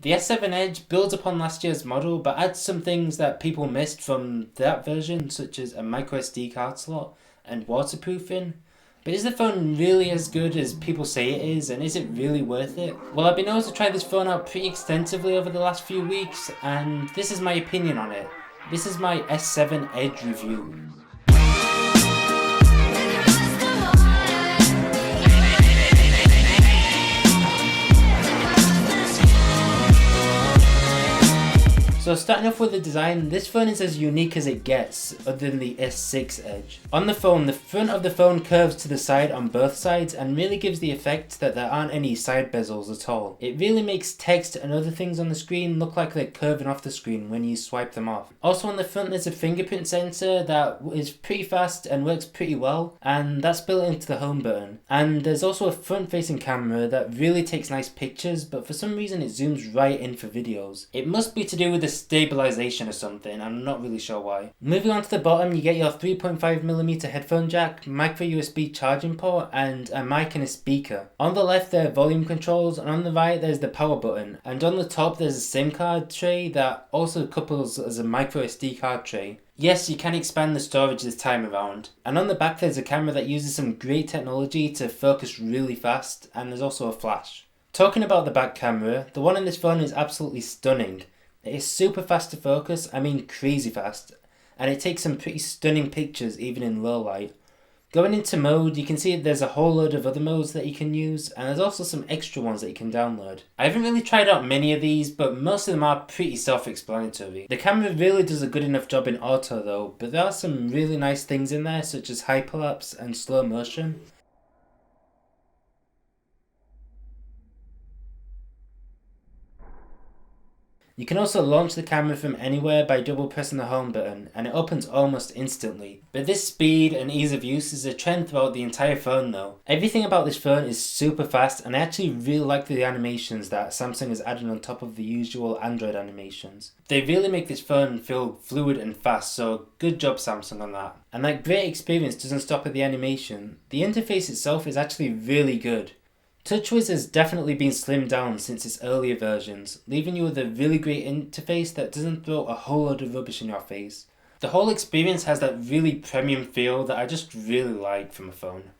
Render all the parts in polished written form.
The S7 Edge builds upon last year's model but adds some things that people missed from that version, such as a microSD card slot and waterproofing. But is the phone really as good as people say it is, and is it really worth it? Well, I've been able to try this phone out pretty extensively over the last few weeks, and this is my opinion on it. This is my S7 Edge review. So starting off with the design, this phone is as unique as it gets other than the S6 Edge. On the phone, the front of the phone curves to the side on both sides and really gives the effect that there aren't any side bezels at all. It really makes text and other things on the screen look like they're curving off the screen when you swipe them off. Also on the front there's a fingerprint sensor that is pretty fast and works pretty well, and that's built into the home button. And there's also a front facing camera that really takes nice pictures, but for some reason it zooms right in for videos. It must be to do with the stabilization or something, I'm not really sure why. Moving on to the bottom, you get your 3.5mm headphone jack, micro USB charging port, and a mic and a speaker. On the left there are volume controls, and on the right there's the power button, and on the top there's a SIM card tray that also couples as a micro SD card tray. Yes, you can expand the storage this time around. And on the back there's a camera that uses some great technology to focus really fast, and there's also a flash. Talking about the back camera, the one in this phone is absolutely stunning. It is super fast to focus, I mean crazy fast, and it takes some pretty stunning pictures even in low light. Going into mode, you can see there's a whole load of other modes that you can use, and there's also some extra ones that you can download. I haven't really tried out many of these, but most of them are pretty self-explanatory. The camera really does a good enough job in auto though, but there are some really nice things in there such as hyperlapse and slow motion. You can also launch the camera from anywhere by double pressing the home button, and it opens almost instantly. But this speed and ease of use is a trend throughout the entire phone though. Everything about this phone is super fast, and I actually really like the animations that Samsung has added on top of the usual Android animations. They really make this phone feel fluid and fast, so good job Samsung on that. And that great experience doesn't stop at the animation. The interface itself is actually really good. TouchWiz has definitely been slimmed down since its earlier versions, leaving you with a really great interface that doesn't throw a whole lot of rubbish in your face. The whole experience has that really premium feel that I just really like from a phone.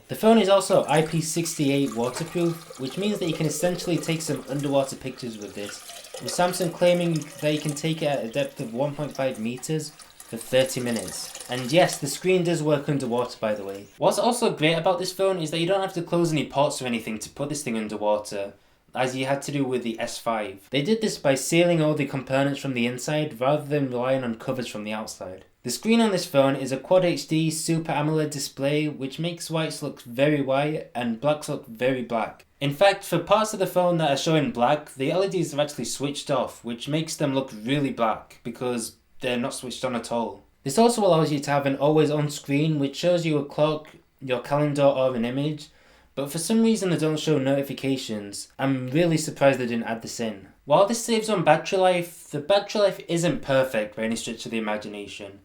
The phone is also Ip68 Waterproof, which means that you can essentially take some underwater pictures with this, with Samsung claiming that you can take it at a depth of 1.5 meters for 30 minutes. And yes, the screen does work underwater by the way. What's also great about this phone is that you don't have to close any ports or anything to put this thing underwater, as you had to do with the S5. They did this by sealing all the components from the inside rather than relying on covers from the outside. The screen on this phone is a Quad HD Super AMOLED display, which makes whites look very white and blacks look very black. In fact, for parts of the phone that are showing black, the LEDs are actually switched off, which makes them look really black because they're not switched on at all. This also allows you to have an always on screen which shows you a clock, your calendar or an image, but for some reason they don't show notifications. I'm really surprised they didn't add this in. While this saves on battery life, the battery life isn't perfect by any stretch of the imagination.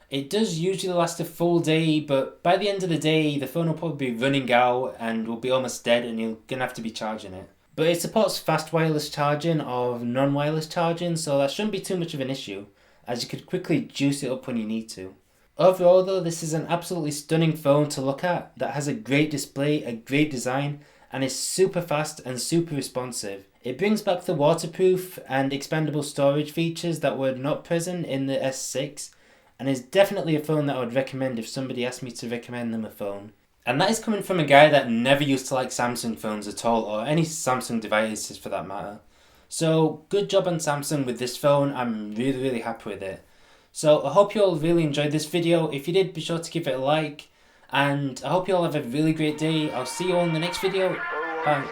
It does usually last a full day, but by the end of the day the phone will probably be running out and will be almost dead and you're going to have to be charging it. But it supports fast wireless charging or non-wireless charging, so that shouldn't be too much of an issue, as you could quickly juice it up when you need to. Overall though, this is an absolutely stunning phone to look at that has a great display, a great design, and is super fast and super responsive. It brings back the waterproof and expandable storage features that were not present in the S6, and is definitely a phone that I would recommend if somebody asked me to recommend them a phone. And that is coming from a guy that never used to like Samsung phones at all, or any Samsung devices for that matter. So good job on Samsung with this phone, I'm really happy with it. So I hope you all really enjoyed this video. If you did, be sure to give it a like, and I hope you all have a really great day. I'll see you all in the next video. Bye.